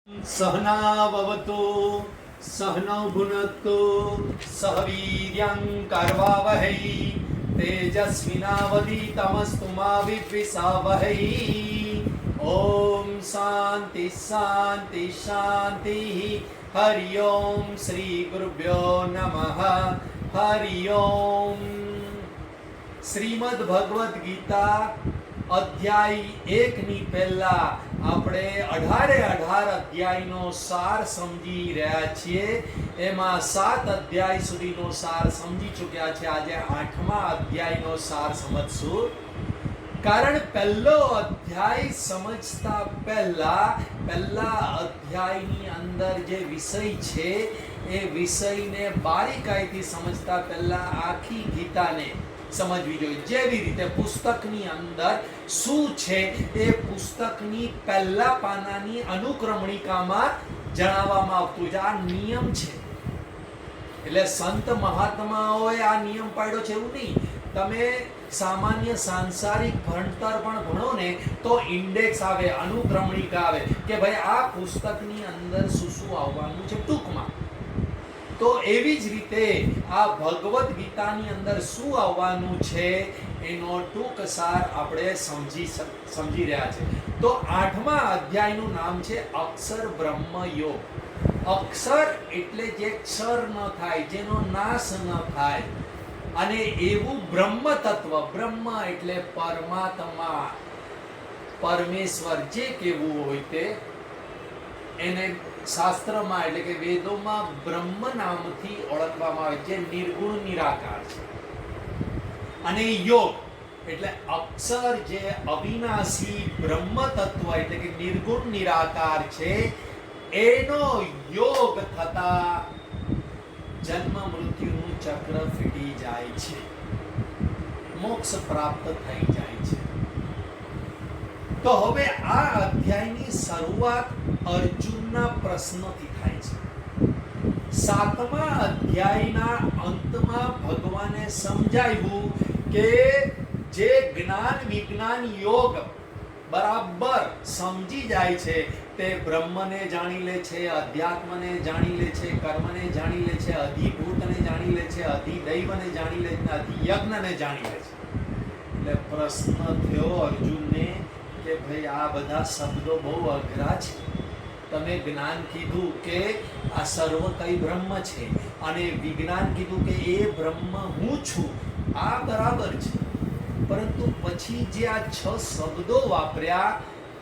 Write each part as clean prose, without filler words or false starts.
सहनाववतु सहनौ भुनक्तु सह वीर्यं करवावहै तेजस्विनावधीतमस्तु मा विद्विषावहै। ओम शांति शांति शांति। हरि ओम श्री गुरुभ्यो नमः। हरि ओम। श्रीमद् भगवद गीता અધ્યાય 1 ની પહેલા આપણે 18 અધ્યાયનો સાર સમજી રહ્યા છીએ। એમાં 7 અધ્યાય સુધીનો સાર સમજી ચૂક્યા છે। આજે 8મા અધ્યાયનો સાર સમજશું। કારણ પહેલો અધ્યાય સમજતા પહેલા અધ્યાયની અંદર જે વિષય છે એ વિષયને બારીકાઈથી સમજતા પહેલા આખી ગીતાને સમજવી જોઈએ। જેવી રીતે પુસ્તકની અંદર શું છે એ પુસ્તકની પહેલા પાનાની અનુક્રમણિકામાં જણાવવામાં આવતું છે। આ નિયમ છે, એટલે સંત મહાત્માઓએ આ નિયમ પાડ્યો છે એવું નહીં। તમે સામાન્ય સાંસારિક ભણતર પણ ભણો ને તો ઇન્ડેક્સ આવે, અનુક્રમણિકા આવે કે ભાઈ આ પુસ્તકની અંદર શું શું આવવાનું છે ટૂંકમાં। તો એવી જ રીતે આ ભગવદ ગીતાની અંદર શું આવવાનું છે એનો ટૂંક સાર આપણે સમજી રહ્યા છે। તો 8મા અધ્યાયનું નામ છે અક્ષર બ્રહ્મ યોગ। અક્ષર એટલે જે ક્ષર ન થાય, જેનો નાશ ન થાય, અને એવું બ્રહ્મ તત્વ, બ્રહ્મ એટલે પરમાત્મા, પરમેશ્વર જે કેવું હોય તે, એને શાસ્ત્રમાં એટલે કે વેદોમાં બ્રહ્મ નામથી ઓળખવામાં આવે, જે નિર્ગુણ નિરાકાર છે। અને યોગ એટલે અક્ષર જે અવિનાશી બ્રહ્મ તત્વ એટલે કે નિર્ગુણ નિરાકાર છે, એનો યોગ થતા જન્મ મૃત્યુનું ચક્ર ફીટી જાય છે, મોક્ષ પ્રાપ્ત થઈ જાય છે। તો હવે આ અધ્યાયની શરૂઆત અર્જુનના પ્રશ્નથી થાય છે। 7મા અધ્યાયના અંતમાં ભગવાને સમજાવ્યું કે જે જ્ઞાન વિજ્ઞાન યોગ બરાબર સમજી જાય છે તે બ્રહ્મને જાણી લે છે, અધ્યાત્મને જાણી લે છે, કર્મને જાણી લે છે, અધિભૂતને જાણી લે છે, અધિદૈવને જાણી લે છે, અધિયજ્ઞને જાણી લે છે। એટલે પ્રશ્ન થયો અર્જુનને કે ભાઈ આ બધા શબ્દો બહુ અઘરા છે। તમે જ્ઞાન કીધું કે આ સર્વ કઈ બ્રહ્મ છે, અને વિજ્ઞાન કીધું કે એ બ્રહ્મ હું છું, આ બરાબર છે, પરંતુ પછી જે આ 6 શબ્દો વાપર્યા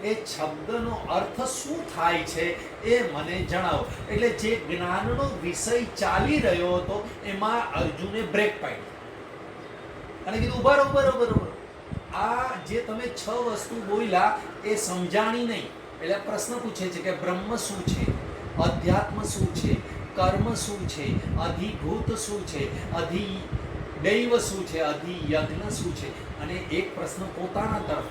એ શબ્દનો અર્થ શું થાય છે એ મને જણાવો। એટલે જે જ્ઞાનનો વિષય ચાલી રહ્યો હતો એમાં અર્જુને બ્રેક પાડી અને કીધું ઉભા રહો, આ જે તમે 6 વસ્તુ બોલ્યા એ સમજાણી નહીં। એટલે પ્રશ્ન પૂછે છે કે બ્રહ્મ શું છે, અધ્યાત્મ શું છે, કર્મ શું છે, અધિભૂત શું છે, અધિદૈવ શું છે, અધિયજ્ઞ શું છે। અને એક પ્રશ્ન પોતાના તરફ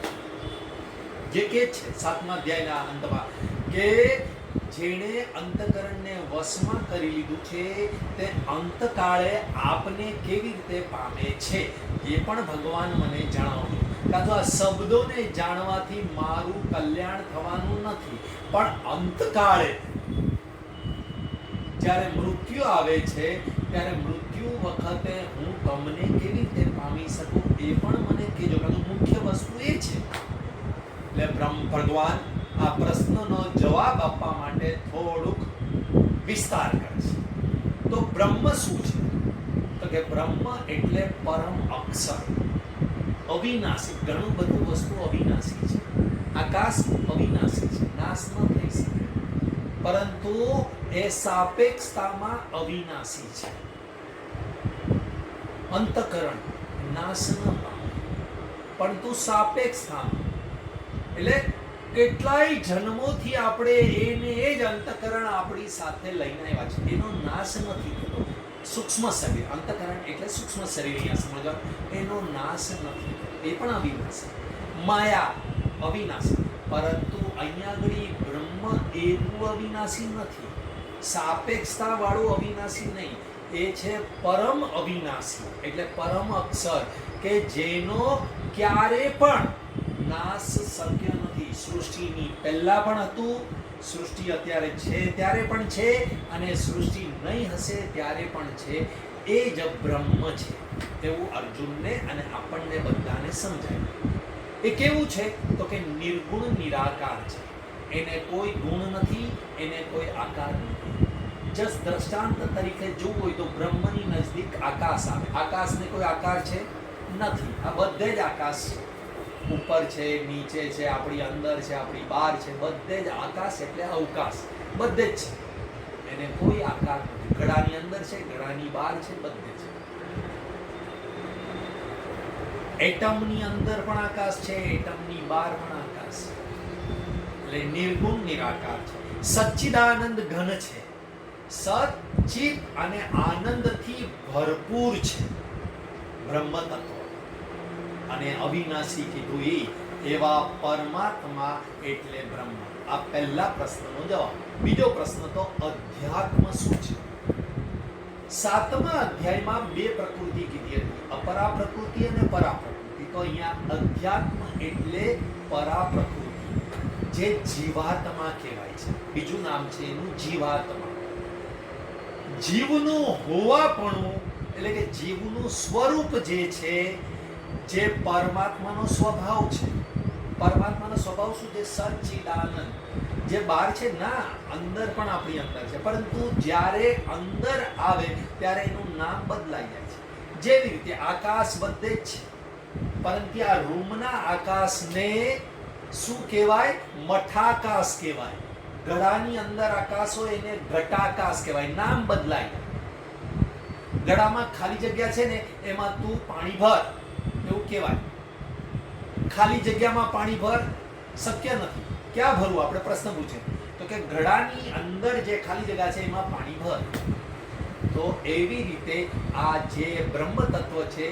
જે કે છે 7મા અધ્યાયના અંતમાં કે જેણે અંતકરણને વશમાં કરી લીધું છે તે અંતકાળે આપને કેવી રીતે પામે છે એ પણ ભગવાન મને જણાવજો। કાં તો આ શબ્દોને જાણવાથી મારું કલ્યાણ થવાનું નથી, પણ અંતકાળે જ્યારે મૃત્યુ આવે છે ત્યારે મૃત્યુ વખતે હું તમને કેવી રીતે પામી શકું એ પણ મને કહેજો। કાં તો મુખ્ય વસ્તુ એ છે। એટલે ભગવાન આ પ્રશ્નનો જવાબ આપવા માટે થોડુંક વિસ્તાર કરે છે। તો બ્રહ્મ શું છે? તો કે બ્રહ્મ એટલે પરમ અક્ષર, અવિનાશી। ઘણું બધું વસ્તુ અવિનાશી છે, આકાશ અવિનાશી છે, નાશ ન થઈ શકે, પરંતુ એ સાપેક્ષતામાં અવિનાશી છે। અંતકરણ નાશ ન પામે, પરંતુ સાપેક્ષતામાં, એટલે કેટલાય જન્મોથી આપણે એને એ જ અંતકરણ આપણી સાથે લઈને આવ્યા છે, એનો નાશ નથી થતો। સૂક્ષ્મ શરીર, અંતકરણ એટલે સૂક્ષ્મ શરીર, અહીંયા સમજવા, એનો નાશ નથી થતો, એ પણ અવિનાશી। માયા અવિનાશી, પરંતુ અહીંયા આગળ બ્રહ્મ એવું અવિનાશી નથી, સાપેક્ષતા વાળું અવિનાશી નહીં, એ છે પરમ અવિનાશી, એટલે પરમ અક્ષર કે જેનો ક્યારે પણ નાશ શક્ય નથી। સૃષ્ટિની પહેલા પણ હતું, સૃષ્ટિ અત્યારે છે ત્યારે પણ છે, અને સૃષ્ટિ નહીં હશે ત્યારે પણ છે. એ જ બ્રહ્મ છે એવું અર્જુનને અને આપણને બધાને સમજાય. એ કેવું છે તો કે નિર્ગુણ નિરાકાર છે. એને કોઈ ગુણ નથી, એને કોઈ આકાર નથી. જસ્ટ દ્રષ્ટાંત તરીકે જોવું હોય તો બ્રહ્મની નજદીક આકાશ આવે. આકાશને કોઈ આકાર છે નથી. આ બધે જ આકાશ છે. ઉપર છે, નીચે છે, આપણી અંદર છે, આપણી બહાર છે, બધે જ આકાશ એટલે અવકાશ, બધે જ છે. એને કોઈ આકાર નથી. ઘડાની અંદર છે, ઘડાની બહાર છે, બધે છે. એટમની અંદર પણ આકાશ છે, એટમની બહાર પણ આકાશ છે. એટલે નિર્ગુણ નિરાકાર છે. સચ્ચિદાનંદ ઘન છે. સચ્ચિત અને આનંદથી ભરપૂર છે બ્રહ્મ તત્વ. અને અવિનાશી કીધું એવા પરમાત્મા એટલે બ્રહ્મ. આ પહેલા પ્રશ્નનો જવાબ. બીજો પ્રશ્ન તો અધ્યાત્મ શું છે? 7મા અધ્યાયમાં 2 પ્રકૃતિ કીધી હતી, અપરા પ્રકૃતિ અને પરા પ્રકૃતિ. તો અહીંયા અધ્યાત્મ એટલે પરા પ્રકૃતિ, જે જીવાત્મા કહેવાય છે. બીજું નામ છે એનું જીવાત્મા. જીવનું હોવાપણું એટલે કે જીવનું સ્વરૂપ જે છે, જે પરમાત્માનો સ્વભાવ છે. પરમાત્માનો સ્વભાવ શું છે? સચ્ચિદાનંદ. જે બહાર છે ના, અંદર પણ આપણી અંદર છે, પરંતુ જ્યારે અંદર આવે ત્યારે એનું નામ બદલાઈ જાય છે. જેવી રીતે આકાશ બધે જ છે, પરંતુ આ રૂમના આકાશને શું કહેવાય? મઠાકાશ કહેવાય. ગળાની અંદર આકાશ હોય એને ઘટાકાશ કહેવાય. નામ બદલાય. ગળામાં ખાલી જગ્યા છે ને, એમાં તું પાણી ભર એવું કહેવાય. ખાલી જગ્યામાં પાણી ભર શક્ય નથી. ક્યાં ભરવું? આપણે પ્રશ્ન પૂછે તો કે ઘડાની અંદર જે ખાલી જગ્યા છે એમાં પાણી ભર. તો એવી રીતે આ જે બ્રહ્મ તત્વ છે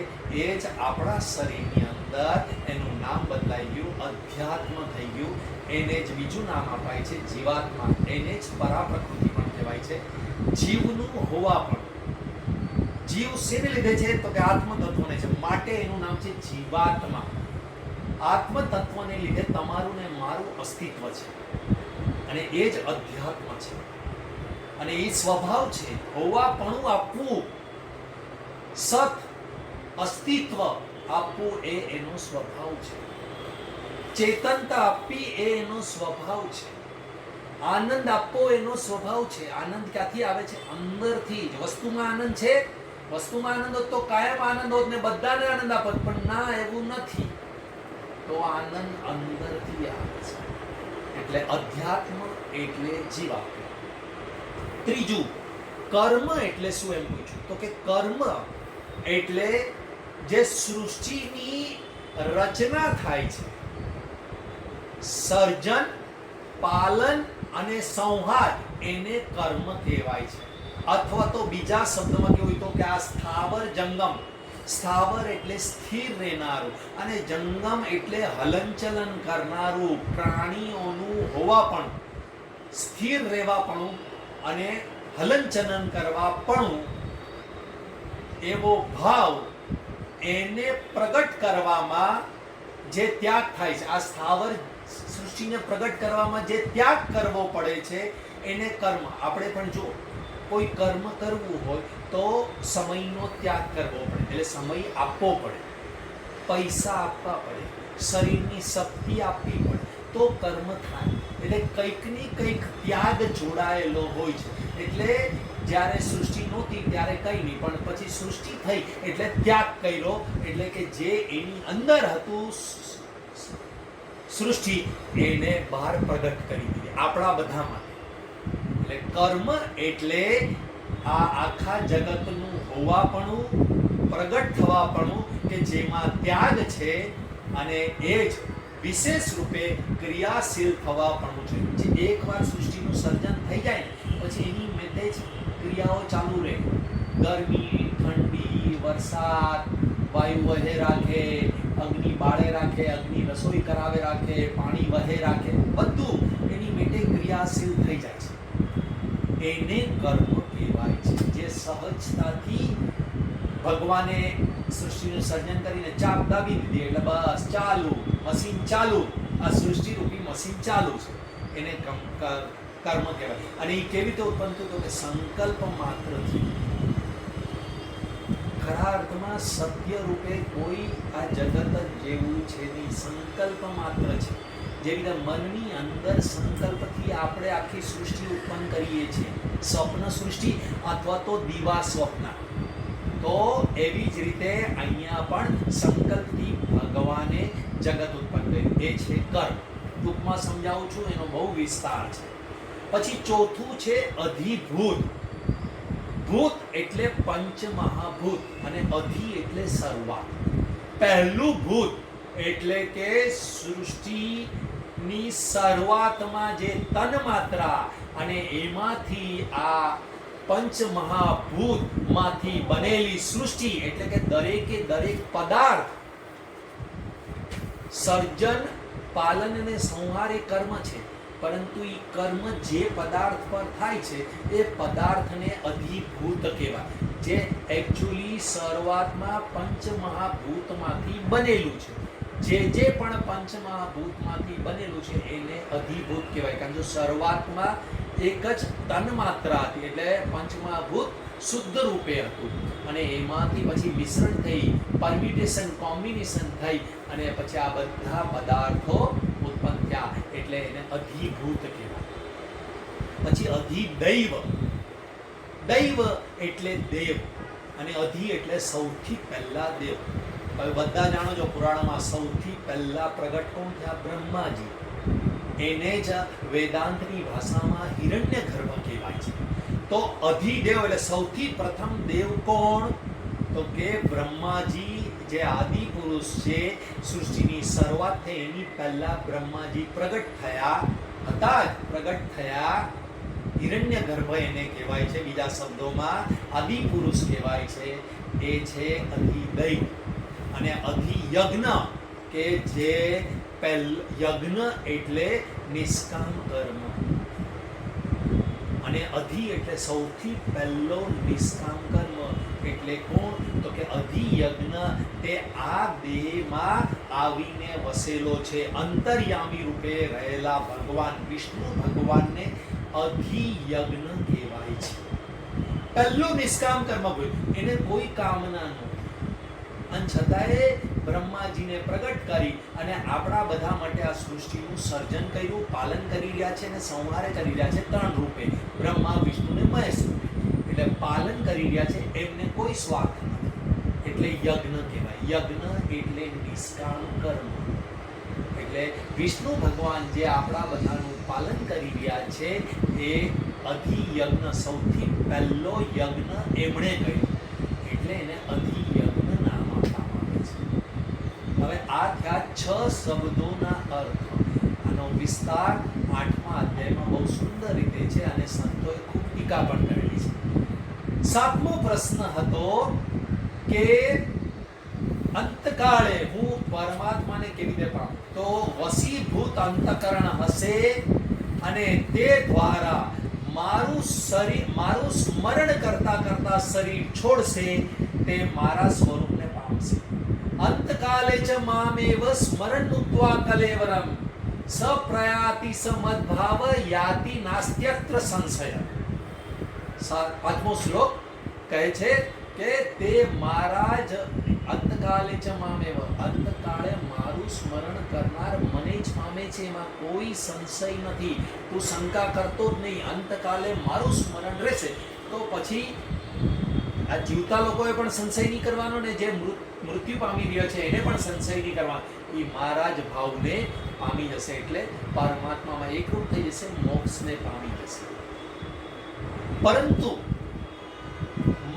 એ જ આપણા શરીરની અંદર, એનું નામ બદલાઈ ગયું, અધ્યાત્મ થઈ ગયું. એને જ બીજું નામ અપાય છે જીવાત્મા. એને જ પરાપ્રકૃતિ પણ કહેવાય છે. જીવનું હોવા પણ. જીવ શેને લીધે છે તો કે આત્મ તત્વને છે, માટે એનું નામ છે જીવાત્મા. આત્મ તત્વને લીધે તમારું ને મારું અસ્તિત્વ છે, અને એ જ અધ્યાત્મ છે. અને એ સ્વભાવ છે. હોવાપણું આપવું, સત અસ્તિત્વ આપવું એ એનો સ્વભાવ છે. ચેતનતા આપવી એ એનો સ્વભાવ છે. આનંદ આપવો એનો સ્વભાવ છે. આનંદ ક્યાંથી આવે છે? અંદરથી જ. વસ્તુમાં આનંદ છે, વસ્તુમાં આનંદ હોત તો કાયમ આનંદ હોત ને બધાને આનંદ આપત, પણ ના, એવું નથી. તો આનંદ અંદરથી આવે છે. એટલે અધ્યાત્મ એટલે જીવાત્મા. ત્રીજું, કર્મ એટલે શું એમ પૂછ્યું તો કે કર્મ એટલે જે સૃષ્ટિની રચના થાય છે, સર્જન, પાલન અને સંહાર, એને કર્મ કહેવાય છે. અથવા તો બીજા શબ્દમાં કેવું હોય તો કે આ સ્થાવર જંગમ. સ્થાવર એટલે સ્થિર રહેનારું, અને જંગમ એટલે હલનચલન કરનારું, પ્રાણીઓનું હોવાપણું, સ્થિર રહેવાપણું અને હલનચલન કરવાપણું, એવો ભાવ એને પ્રગટ કરવામાં જે ત્યાગ થાય છે. આ સ્થાવર સૃષ્ટિને પ્રગટ કરવામાં જે ત્યાગ કરવો પડે છે એને કર્મ. આપણે પણ જો કોઈ કર્મ કરવું હોય તો સમયનો ત્યાગ કરવો પડે, એટલે સમય આપવો પડે, પૈસા આપવા પડે, શરીરની શક્તિ આપવી પડે, તો કર્મ થાય. એટલે કંઈક ની કંઈક ત્યાગ જોડાયેલો હોય છે. એટલે જ્યારે સૃષ્ટિ નહોતી ત્યારે કંઈ નહીં, પણ પછી સૃષ્ટિ થઈ એટલે ત્યાગ કર્યો, એટલે કે જે એની અંદર હતું સૃષ્ટિ, એને બહાર પ્રગટ કરી દીધી આપણા બધા માટે. એટલે કર્મ એટલે આ આખા જગતનું હોવાપણું, પ્રગટ થવાપણું, કે જેમાં ત્યાગ છે, અને એ જ વિશેષ રૂપે ક્રિયાશીલ થવાપણું છે. જે એકવાર સૃષ્ટિનું સર્જન થઈ જાય ને પછી એની મેતે જ ક્રિયાઓ ચાલુ રહે. ગરમી, ઠંડી, વરસાદ, વાયુ વહે રાખે, અગ્નિ બાળે રાખે, અગ્નિ રસોઈ કરાવે રાખે, પાણી વહે રાખે, બધું એની મેટે ક્રિયાશીલ થઈ જાય છે. એને કર્મ કહેવાય છે. જે સહજતાથી ભગવાને સૃષ્ટિનું સર્જન કરીને ચાપ દાબી દીધી એટલે બસ ચાલુ, મશીન ચાલુ, આ સૃષ્ટિ રૂપી મશીન ચાલુ છે. એને કર્મ કહેવાય. અને એ કેવી રીતે ઉત્પન્ન થયું? તો કે સંકલ્પ માત્રથી. ખરા અર્થમાં સત્ય રૂપે કોઈ આ જગત જેવું છે નહીં, સંકલ્પ માત્ર છે. જેવી રીતે મનની અંદર સંકલ્પથી આપણે આખી સૃષ્ટિ ઉત્પન્ન કરીએ છીએ, સ્વપ્ન સૃષ્ટિ અથવા તો દિવા સ્વપ્ન. તો એવી જ રીતે અહીંયા પણ સંકલ્પથી ભગવાને જગત ઉત્પન્ન કર્યું. એ છે કર્મ. ટૂંકમાં સમજાવું છું, એનો બહુ વિસ્તાર છે. પછી ચોથું છે અધિભૂત. ભૂત એટલે પંચમહાભૂત અને અધિ એટલે શરૂઆત. પહેલું ભૂત એટલે કે સૃષ્ટિની શરૂઆતમાં જે તન્માત્રા અને એમાંથી આ પંચમહાભૂતમાંથી બનેલી સૃષ્ટિ એટલે કે દરેકે દરેક પદાર્થ સર્જન, પાલન અને સંહાર એ કર્મ છે. પરંતુ એ કર્મ જે પદાર્થ પર થાય છે એ પદાર્થને અધિભૂત કહેવાય, જે એકચ્યુઅલી શરૂઆતમાં પંચમહાભૂતમાંથી બનેલું છે. જે પણ પંચમહાભૂતમાંથી બનેલું છે એને અધિભૂત કહેવાય. કારણ કે શરૂઆતમાં એક જ તન્માત્રા હતી, એટલે પંચમહાભૂત શુદ્ધ રૂપે હતું અને એમાંથી પછી મિશ્રણ થઈ, પરમ્યુટેશન, કોમ્બિનેશન થઈ અને પછી આ બધા પદાર્થો ઉત્પન્ન થયા, એટલે એને અધિભૂત કહેવાય. પછી અધિદૈવ. દૈવ એટલે દેવ અને અધિ એટલે સૌથી પહેલા દેવ. હવે બધા જાણો છો પુરાણમાં સૌથી પહેલા પ્રગટ કોણ થયા? બ્રહ્માજી. એને જ વેદાંતની ભાષામાં હિરણ્યગર્ભ કહેવાય છે. તો અધિદેવ એટલે સૌથી પ્રથમ દેવ કોણ? તો કે બ્રહ્માજી, જે આદિ પુરુષ છે. સૃષ્ટિની શરૂઆત થઈ એની પહેલા બ્રહ્માજી પ્રગટ થયા હતા. પ્રગટ થયા, હિરણ્યગર્ભ એને કહેવાય છે. બીજા શબ્દોમાં આદિ પુરુષ કહેવાય છે. એ છે અધિદૈવ. અને અધિયજ્ઞ કે જે યજ્ઞ એટલે નિષ્કામ કર્મ અને અધિ એટલે સૌથી પહેલો નિષ્કામ કર્મ. એટલે કોણ? તો કે અધિયજ્ઞ. તે આ દેહમાં આવીને વસેલો છે. અંતર્યામી રૂપે રહેલા ભગવાન વિષ્ણુ ભગવાનને અધિયજ્ઞ કહેવાય છે. પહેલો નિષ્કામ કર્મ કોઈ, એને કોઈ કામના નથી અને છતાંય બ્રહ્માજીને પ્રગટ કરી અને આપણા બધા માટે આ સૃષ્ટિનું સર્જન કર્યું, પાલન કરી રહ્યા છે અને સંહાર કરી રહ્યા છે. ત્રણ રૂપે, બ્રહ્મા, વિષ્ણુ ને મહેશ રૂપે. એટલે પાલન કરી રહ્યા છે, એમને કોઈ સ્વાર્થ નથી. એટલે યજ્ઞ કહેવાય. યજ્ઞ એટલે નિષ્કામ કર્મ. એટલે વિષ્ણુ ભગવાન જે આપણા બધાનું પાલન કરી રહ્યા છે એ અધિયજ્ઞ, સૌથી પહેલો યજ્ઞ એમણે કર્યો, એટલે એને અધિયજ્ઞ નામ આપવામાં આવે છે. હવે આ થયા 6 શબ્દોના અર્થ. આનો વિસ્તાર 8મા અધ્યાયમાં બહુ સુંદર રીતે છે અને સંતોએ ખૂબ ટીકા પણ કરેલી છે. 7મો પ્રશ્ન હતો કે અંતકાળે હું પરમાત્માને કેવી રીતે પામું? તો વસીભૂત અંતકરણ હશે અને તે દ્વારા મારું સ્મરણ કરતા કરતા શરીર છોડશે, તે મારા સ્વરૂપને પામશે. અંતકાલે ચ મામેવ સ્મરન્નુત્વા કલેવરમ સપ્રયાતિ સમદ્ભાવ યાતિ નાસ્ત્યત્ર સંશય. 5મો શ્લોક કહે છે કે તે મારા જ અંતકાલે ચ મામેવ, અંતકાળે મારું સ્મરણ કરનાર મને જ પામે છે, એમાં કોઈ સંશય નથી. તું શંકા કરતો જ નહીં. અંતકાલે મારું સ્મરણ રહેશે તો પછી આ જીવતા લોકોએ પણ સંશય નહીં કરવાનો ને જે મૃત્યુ પામી રહ્યો છે એને પણ સંશય નહીં કરવાનો. એ મારા જ ભાવને પામી જશે, એટલે પરમાત્મામાં એકરૂપ થઈ જશે, મોક્ષને પામી જશે. પરંતુ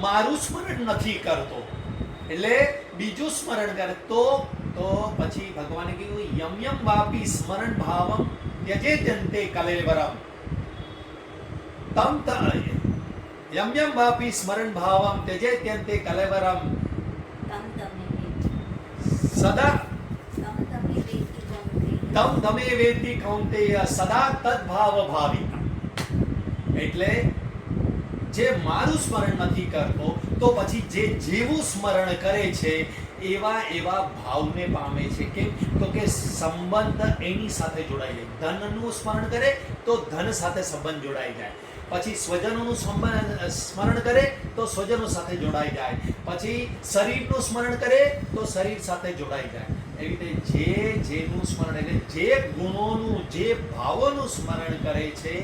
મારું સ્મરણ નથી કરતો એટલે બીજું સ્મરણ કરે તો પછી ભગવાને કીધું યમ યમ વાપી સ્મરણ ભાવમ ત્યજેત્યંતે કલેવરમ તમ યમ યમ વાપી સ્મરણ ભાવમ ત્યજેત્યંતે કલેવરમ સદા તમ તમે વેત્તિ કૌંતેય સદા તદ્ભાવ ભાવિતા. એટલે જે મારું સ્મરણ નથી કરતો તો પછી જે જેવું સ્મરણ કરે છે એવા ભાવને પામે છે. કેમ? તો કે સંબંધ એની સાથે જોડાઈ જાય. ધનનું સ્મરણ કરે તો ધન સાથે સંબંધ જોડાઈ જાય. પછી સ્વજનોનું સ્મરણ કરે તો સ્વજનો સાથે જોડાઈ જાય. પછી શરીરનું સ્મરણ કરે તો શરીર સાથે જોડાઈ જાય. એવી રીતે જેનું સ્મરણ એટલે જે ગુણોનું, જે ભાવોનું સ્મરણ કરે છે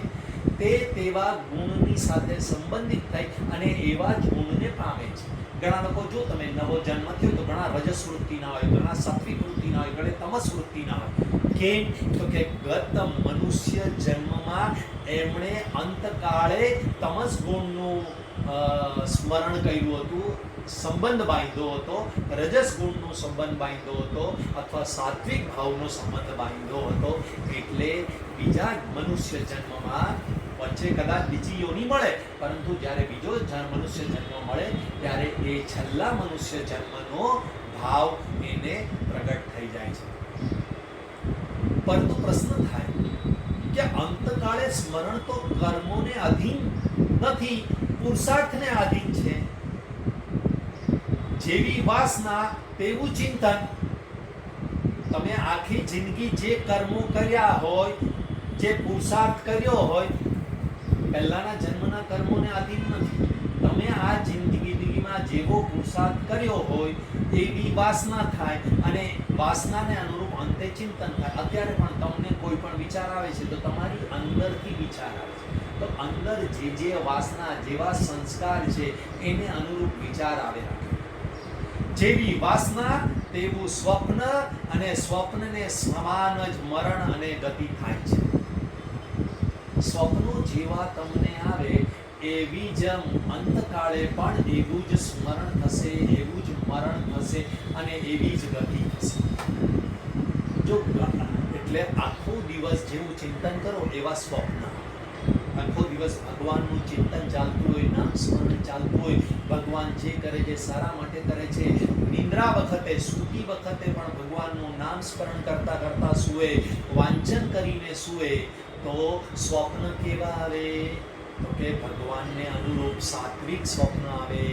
તે તેવા ગુણની સાથે સંબંધિત થઈ અને એવા જ ગુણને પામે છે. ઘણા લોકો જો તમે નવો જન્મ થયો તો ઘણા રજસ વૃત્તિના હોય, ઘણા સાત્વિક વૃત્તિના હોય, ઘણા તમસ વૃત્તિના હોય. કેમ? તો કે ગત મનુષ્ય જન્મમાં એમણે અંતકાળે તમસ ગુણનું સ્મરણ કર્યું હતું, સંબંધ બાંધ્યો હતો, રજસ ગુણનો સંબંધ બાંધ્યો હતો અથવા સાત્વિક ભાવનો સંબંધ બાંધ્યો હતો. એટલે બીજા મનુષ્ય જન્મમાં વચ્ચે કદાચ બીજી યોની મળે, પરંતુ જ્યારે બીજો મનુષ્ય જન્મ મળે ત્યારે એ છેલ્લા મનુષ્ય જન્મનો ભાવ એને પ્રગટ થઈ જાય છે. પરંતુ પ્રશ્ન થાય કે અંતકાળે સ્મરણ તો કર્મોને અધીન નથી, પુરુષાર્થને આધીન છે. જેવી વાસના તેવું ચિંતન. તમે આખી જિંદગી જે કર્મો કર્યા હોય, જે પુરુષાર્થ કર્યો હોય, પહેલાના જન્મના કર્મોને આધીન નથી. તમે આ જિંદગીમાં જેવો પુરુષાર્થ કર્યો હોય એવી વાસના થાય અને વાસનાને અનુરૂપ અંતે ચિંતન થાય. અત્યારે પણ તમને કોઈ પણ વિચાર આવે છે તો તમારી અંદરથી વિચાર આવે છે. તો અંદર જે વાસના, જેવા સંસ્કાર છે એને અનુરૂપ વિચાર આવે રાખે. જેવી વાસના તેવું સ્વપ્ન અને સ્વપ્નને સમાન જ મરણ અને ગતિ થાય છે. સ્વપ્નો જેવા તમને આવે એવી જ અંતકાળે પણ એવું જ સ્મરણ થશે, એવું જ મરણ થશે અને એવી જ ગતિ થશે. જો એટલે આખો દિવસ જેવું ચિંતન કરો એવા સ્વપ્ન, આખો દિવસ ભગવાનનું ચિંતન ચાલતું હોય, નામ સ્મરણ ચાલતું હોય, ભગવાન જે કરે છે સારા માટે કરે છે. નિંદ્રા વખતે, સૂતી વખતે પણ ભગવાનનું નામ સ્મરણ કરતા કરતા સૂએ, વાંચન કરીને સૂએ તો સ્વપ્ન કેવા આવે? તો કે ભગવાનને અનુરૂપ સાત્વિક સ્વપ્ન આવે.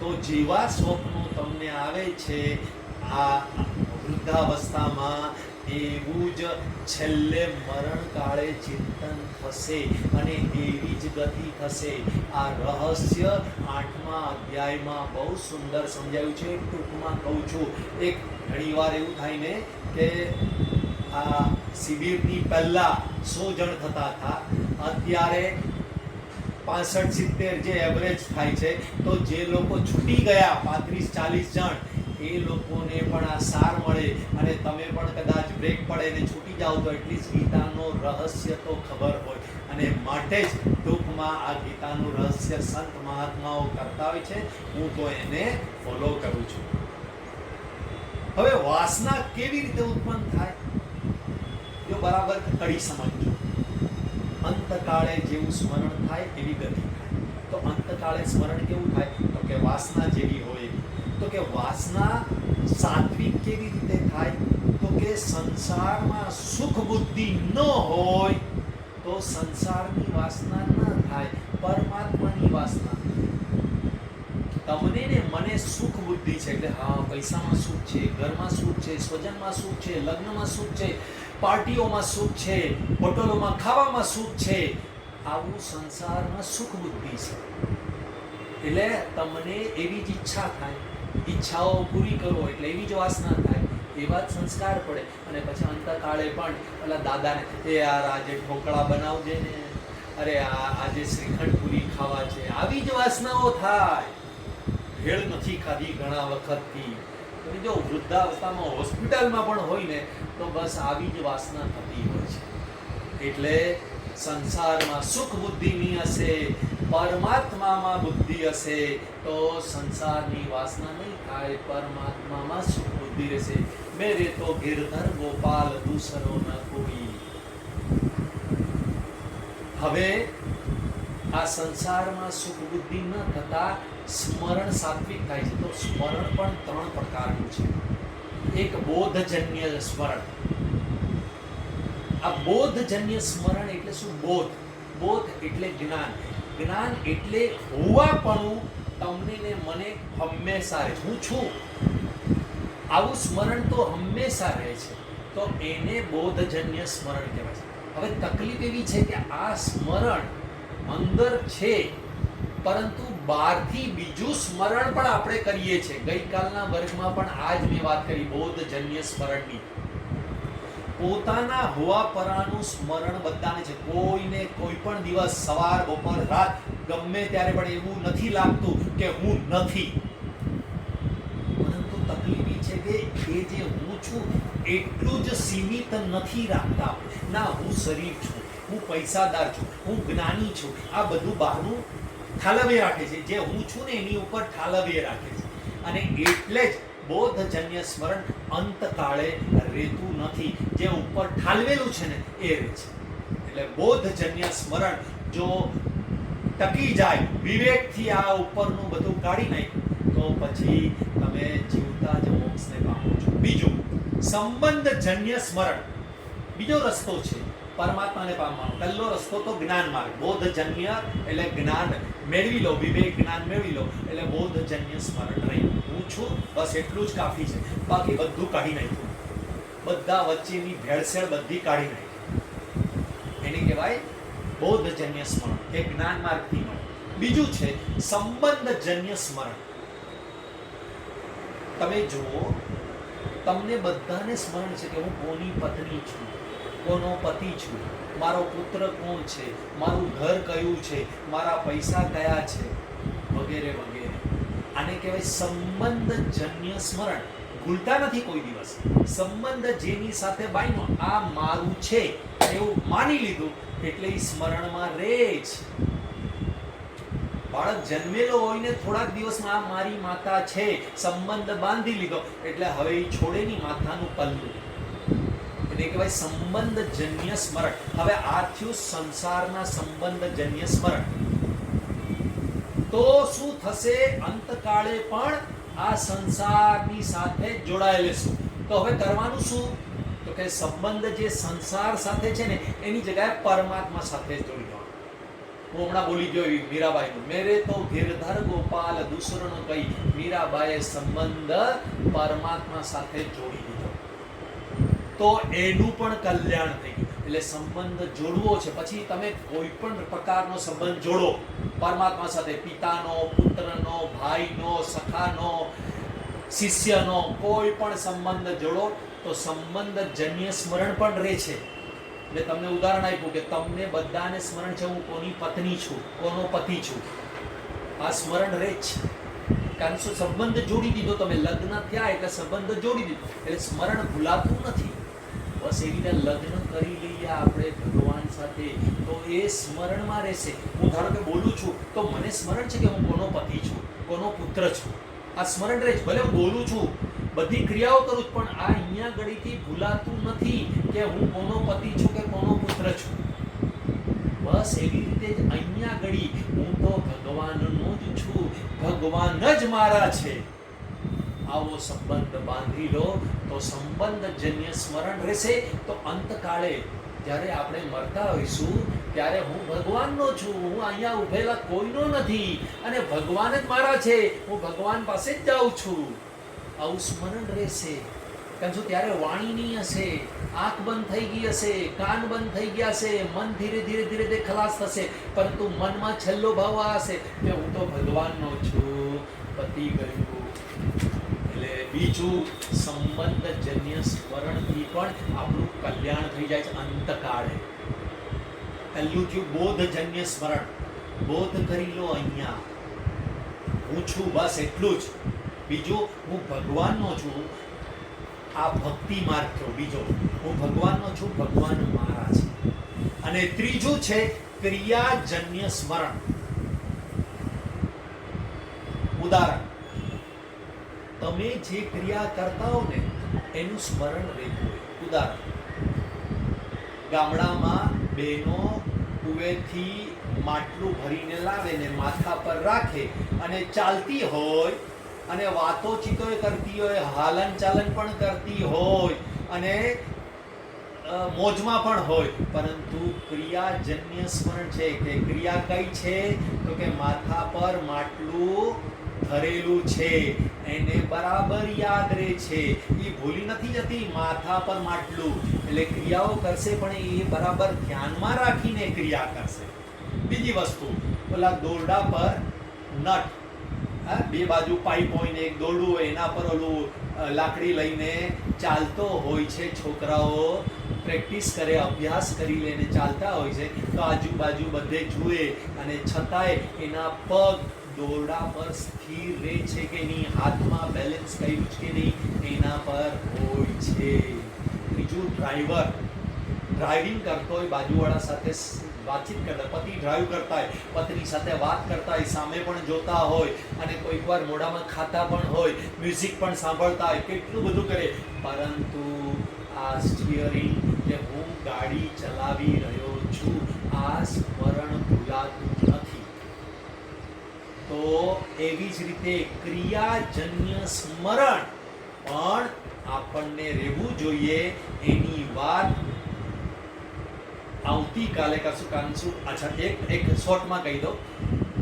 તો જેવા સ્વપ્નો તમને આવે છે આ વૃદ્ધાવસ્થામાં, એવું જ છેલ્લે મરણ કાળે ચિંતન થશે અને એવી જ ગતિ થશે. આ રહસ્ય 8મા અધ્યાયમાં બહુ સુંદર સમજાયું છે. ટૂંકમાં કહું છું, એક ઘણીવાર એવું થાય ને કે આ શિબિરની પહેલા 100 જણ થતા હતા, અત્યારે 65-70 જે એવરેજ થાય છે. તો જે લોકો છૂટી ગયા 35-40 જણ, એ લોકોને પણ આ સાર મળે અને તમે પણ કદાચ બ્રેક પડે ને છૂટી જાઓ તો એટલીસ્ટ ગીતાનો રહસ્ય તો ખબર હોય. અને માટે જ ટૂંકમાં આ ગીતાનું રહસ્ય સંત મહાત્માઓ કરતા હોય છે. હું તો એને ફોલો કરું છું. હવે વાસના કેવી રીતે ઉત્પન્ન થાય? જો બરાબર કડી સમજજો. અંતકાળે જેવું સ્મરણ થાય એવી ગતિ થાય. તો અંતકાળે સ્મરણ કેવું થાય? તો કે વાસના જેવી હોય. તો કે વાસના સાત્વિક કેવી રીતે થાય? તો કે સંસારમાં સુખ બુદ્ધિ ન હોય તો સંસારની વાસના ન થાય, પરમાત્માની વાસના. તમને ને મને સુખ બુદ્ધિ છે એટલે હા, પૈસામાં સુખ છે, ઘરમાં સુખ છે, સ્વજનમાં સુખ છે, લગ્નમાં સુખ છે, પાર્ટીઓમાં સુખ છે, હોટલોમાં ખાવામાં સુખ છે. આવું સંસારમાં સુખ બુદ્ધિ છે. એટલે તમને એવી જ ઈચ્છા થાય, ઈચ્છાઓ પૂરી કરો એટલે એવી જ વાસના થાય, એવા જ સંસ્કાર પડે. અને પછી અંતકાળે પણ પેલા દાદાને એ યાર આજે ઢોકળા બનાવજે ને, અરે આજે શ્રીખંડ પૂરી ખાવા છે, આવી જ વાસનાઓ થાય. ભેળ નથી ખાધી ઘણા વખતથી. જો વૃદ્ધાવસ્થામાં હોસ્પિટલમાં પણ હોય ને તો બસ આવી જ વાસના થતી હોય છે. એટલે સંસારમાં સુખ બુદ્ધિની હશે, પરમાત્મામાં બુદ્ધિ હશે તો સંસારની વાસના નહીં થાય, પરમાત્મામાં સુખ બુદ્ધિ રહેશે. મેરે તો ગિરધર ગોપાલ દૂસરો ન કોઈ. હવે આ સંસારમાં સુખ બુદ્ધિ ન થતા સ્મરણ સાત્વિક થાય છે. તો સ્મરણ પણ 3 પ્રકારનું છે. એક બોધજન્ય સ્મરણ. આ બોધજન્ય સ્મરણ એટલે શું? બોધ એટલે જ્ઞાન. જ્ઞાન એટલે હોવાપણું તમને ને મને હંમેશા રહે. હું છું, આવું સ્મરણ તો હંમેશા રહે છે, તો એને બોધજન્ય સ્મરણ કહેવાય છે. હવે તકલીફ એવી છે કે આ સ્મરણ અંદર છે, પરંતુ બહારથી બીજું સ્મરણ પણ આપણે કરીએ છીએ. ગઈકાલના વર્ગમાં પણ આ જ મેં વાત કરી બોધજન્ય સ્મરણની. પોતાના હોવા પરાનું સ્મરણ બધાને છે. કોઈને કોઈ પણ દિવસ સવાર બપોર રાત ગમે ત્યારે પણ એવું નથી લાગતું કે હું નથી. પરંતુ તકલીફ એ છે કે એ જે હું છું એટલું જ સીમિત નથી રાખતા. ના, હું શરીર છું, હું પૈસાદાર છું, હું જ્ઞાની છું, આ બધું બહારનું ઠાલવે રાખે છે. જે હું છું ને એની ઉપર ઠાલવે રાખે છે. અને એટલે જ બોધજન્ય સ્મરણ અંતકાળે રહેતું નથી. જે ઉપર ઠાલવેલું છે ને એ રહે છે. એટલે બોધજન્ય સ્મરણ જો ટકી જાય, વિવેકથી આ ઉપરનું બધું કાઢી નાખ્યું, તો પછી તમે જીવતા જ મોક્ષને પામો છો. બીજું, સંબંધજન્ય સ્મરણ. બીજો રસ્તો છે પરમાત્માને પામવાનો. પહેલો રસ્તો તો જ્ઞાન માર્ગ. બોધજન્ય એટલે જ્ઞાન મેળવી લો, વિવેક જ્ઞાન મેળવી લો એટલે બોધજન્ય સ્મરણ રહ્યું. હું છું બસ એટલું જ કાફી છે. બાકી બધું કાઢી નાખ્યું, બધા વચ્ચેની ભેળસેળ બધી કાઢી નાખી. એને કહેવાય બોધજન્ય સ્મરણ, એ જ્ઞાન માર્ગથી મળે. બીજું છે સંબંધજન્ય સ્મરણ. તમે જુઓ, તમને બધાને સ્મરણ છે કે હું કોની પત્ની છું, કોનો પતિ છું, મારો પુત્ર કોણ છે, મારું ઘર કયું છે, મારા પૈસા કયા છે, વગેરે વગેરે. આને કહેવાય સંબંધજન્ય સ્મરણ. ભૂલતા નથી કોઈ દિવસ. સંબંધ જેની સાથે બાઈનો આ મારું છે એવું માની લીધું એટલે એ સ્મરણમાં રહે જ. બાળક જન્મેલો હોય ને થોડાક દિવસમાં આ મારી માતા છે, સંબંધ બાંધી લીધો એટલે હવે એ છોડેની માથાનું પલ્લું. એટલે કહેવાય સંબંધજન્ય સ્મરણ. હવે આ થયું સંસારના સંબંધજન્ય સ્મરણ. તો શું થશે? અંતકાળે પણ આ સંસારની સાથે જોડાયેલ છું. તો હવે કરવાનું શું? તો કે સંબંધ જે સંસાર સાથે છે ને એની જગ્યાએ પરમાત્મા સાથે જોડી દેવાનું. હું હમણાં બોલી ગયો મીરાબાઈનું, મેરે તો ગિરધર ગોપાલ દુસરણ કઈ. મીરાબાઈએ સંબંધ પરમાત્મા સાથે જોડી દીધો તો એનું પણ કલ્યાણ થઈ ગયું. એટલે સંબંધ જોડવો છે. પછી તમે કોઈ પણ પ્રકારનો સંબંધ જોડો પરમાત્મા સાથે, પિતાનો, પુત્રનો, ભાઈનો, સખાનો, શિષ્યનો, કોઈ પણ સંબંધ જોડો તો સંબંધજન્ય સ્મરણ પણ રહે છે. એટલે તમને ઉદાહરણ આપ્યું કે તમને બધાને સ્મરણ છે હું કોની પત્ની છું, કોનો પતિ છું. આ સ્મરણ રહે જ છે. કારણ શું? સંબંધ જોડી દીધો તમે. લગ્ન થયા એટલે સંબંધ જોડી દીધો એટલે સ્મરણ ભૂલાતું નથી. બસ એવી રીતે લગ્ન કરી લઈએ આપણે ભગવાન સાથે તો એ સ્મરણમાં રહેશે. હું ધારો કે બોલું છું તો મને સ્મરણ છે કે હું કોનો પતિ છું, કોનો પુત્ર છું. આ સ્મરણ રહે છે. ભલે હું બોલું છું, બધી ક્રિયાઓ કરું છું, પણ આ અહીંયા ઘડીથી ભૂલાતું નથી કે હું કોનો પતિ છું કે કોનો પુત્ર છું. બસ એવી રીતે જ અહીંયા ઘડી હું તો ભગવાનનો જ છું, ભગવાન જ મારા છે. આવો સંબંધ બાંધી લો તો સંબંધજન્ય સ્મરણ રહેશે. તો અંતકાળે જ્યારે આપણે મરતા હોઈશું ત્યારે હું ભગવાનનો છું, હું અહીંયા ઉભેલા કોઈનો નથી અને ભગવાન જ મારા છે, હું ભગવાન પાસે જ જાઉં છું. આવું સ્મરણ રહેશે. કારણ શું? ત્યારે વાણી નહીં હશે, આંખ બંધ થઈ ગઈ હશે, કાન બંધ થઈ ગયા હશે, મન ધીરે ધીરે ધીરે ધીરે ખલાસ થશે, પરંતુ મનમાં છેલ્લો ભાવ આ હશે કે હું તો ભગવાનનો છું, પતિ ગયું. એટલે બીજું સંબંધજન્ય સ્મરણથી પણ આપણું કલ્યાણ થઈ જાય છે અંતકાળે. પહેલું થયું બોધજન્ય સ્મરણ. બોધ કરી લો અહીંયા હું છું, બસ એટલું જ. બીજું હું ભગવાનનો છું, આ ભક્તિ માર્ગ થયો. બીજો હું ભગવાનનો છું, ભગવાન મારા છે. અને ત્રીજું છે ક્રિયાજન્ય સ્મરણ. ઉદાહરણ, તમે જે ક્રિયા કરતા હો ને એનું સ્મરણ રહેતું હોય. ઉદાહરણ, ગામડામાં બહેનો કુવેથી માટલું ભરીને લાવે ને માથા પર રાખે અને ચાલતી હોય અને વાતો ચીતો કરતી હોય, હાલન ચાલન પણ કરતી હોય અને મોજમાં પણ હોય, પરંતુ ક્રિયાજન્ય સ્મરણ છે. કે ક્રિયા કઈ છે? તો કે માથા પર માટલું કરેલું છે એને બરાબર યાદ રહે છે, એ ભૂલી નથી જતી માથા પર માટલું, એટલે ક્રિયાઓ કરશે પણ એ બરાબર ધ્યાનમાં રાખીને ક્રિયા કરશે. બીજી વસ્તુ, ઓલા દોરડા પર નટ, બે બાજુ પાઇપ હોય ને એક દોરડું હોય, એના પર ઓલું લાકડી લઈને ચાલતો હોય છે, છોકરાઓ પ્રેક્ટિસ કરે, અભ્યાસ કરી લઈને ચાલતા હોય છે, તો આજુબાજુ બધે જુએ અને છતાંય એના પગ દોરડા પર સ્થિર રહે છે કે નહીં, હાથમાં બેલેન્સ કર્યું છે કે નહીં, એના પર હોય છે. ત્રીજું, ડ્રાઇવિંગ કરતો હોય, બાજુવાળા સાથે વાતચીત કરતા, પતિ ડ્રાઈવ કરતા હોય, પત્ની સાથે વાત કરતા હોય, સામે પણ જોતા હોય અને કોઈક વાર મોઢામાં ખાતા પણ હોય, મ્યુઝિક પણ સાંભળતા હોય, કેટલું બધું કરે, પરંતુ આ સ્ટીયરિંગ કે હું ગાડી ચલાવી રહ્યો છું, આ સ્મરણ ભૂલાતું નથી. તો એવી જ રીતે ક્રિયાજન્ય સ્મરણ પણ આપણને રહેવું જોઈએ. એની વાત આવતીકાલે કરશું. અચ્છા, એક શોર્ટમાં કહી દો.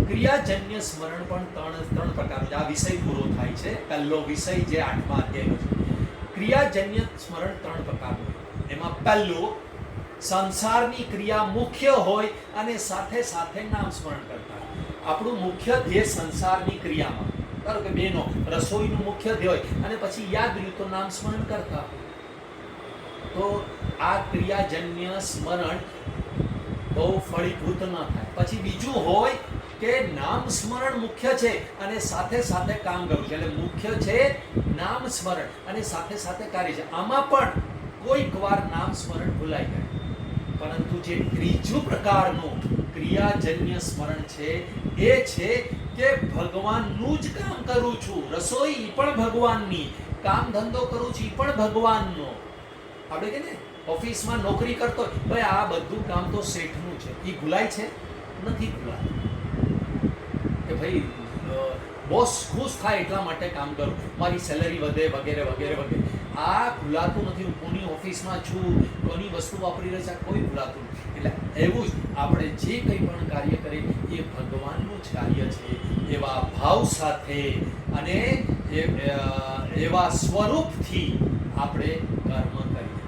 ક્રિયાજન્ય સ્મરણ પણ ત્રણ પ્રકારનું છે. આ વિષય પૂરો થાય છે, પહેલો વિષય જે 8મા અધ્યાયનો છે. ક્રિયાજન્ય સ્મરણ 3 પ્રકારનું. એમાં પહેલું, સંસારની ક્રિયા મુખ્ય હોય અને સાથે સાથે નામ સ્મરણ કરતા. આપણું મુખ્ય ધ્યેય સંસારની ક્રિયામાં, ધારો કે બેનો રસોઈનું મુખ્ય ધ્યેય હોય અને પછી યાદ રહ્યું તો નામ સ્મરણ કરતા, તો આ ક્રિયાજન્ય સ્મરણ બહુ ફળીભૂત ન થાય. પછી બીજું હોય કે નામ સ્મરણ મુખ્ય છે અને સાથે સાથે કામ કરવું છે, એટલે મુખ્ય છે નામ સ્મરણ અને સાથે સાથે કાર્ય છે. આમાં પણ કોઈક વાર નામ સ્મરણ ભૂલાઈ જાય, પરંતુ જે ત્રીજું પ્રકારનું ક્રિયાજન્ય સ્મરણ છે એ છે કે ભગવાનનું જ કામ કરું છું, રસોઈ પણ ભગવાનની, કામ ધંધો કરું છું પણ ભગવાનનો. આપણે કે ને ઓફિસમાં નોકરી કરતો હોય, ભાઈ આ બધું કામ તો શેઠનું છે, એ ભૂલાય છે? નથી ભૂલાય. કે ભાઈ બોસ ખુશ થાય એટલા માટે કામ કરું, મારી સેલરી વધે વગેરે વગેરે વગેરે, આ ભૂલાતું નથી. હું કોની ઓફિસમાં છું, કોની વસ્તુ વાપરી રહી છે, કોઈ ભૂલાતું નથી. એટલે એવું જ આપણે જે કંઈ પણ કાર્ય કરીએ એ ભગવાનનું જ કાર્ય છે, એવા ભાવ સાથે અને એવા સ્વરૂપથી આપણે કર્મ કરીએ.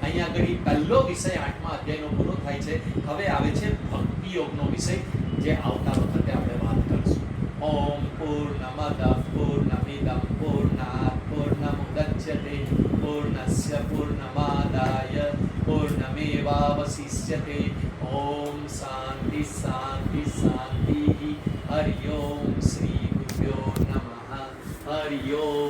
અહીંયા આગળ પહેલો વિષય 8મા અધ્યાયનો પૂરો થાય છે. હવે આવે છે ભક્તિ યોગનો વિષય, જે આવતા વખતે આપણે વાત કરીશું. ઓમ પૂર્ણમદ પૂર્ણમિદં પૂર્ણાત પૂર્ણમુદચ્યતે પૂર્ણસ્ય પૂર્ણમાદાય પૂર્ણમેવાવશિષ્યતે. ઓમ શાંતિ શાંતિ શાંતિ. હરિ ઓમ શ્રી ગુરુભ્યો નમઃ. હરિ ઓમ.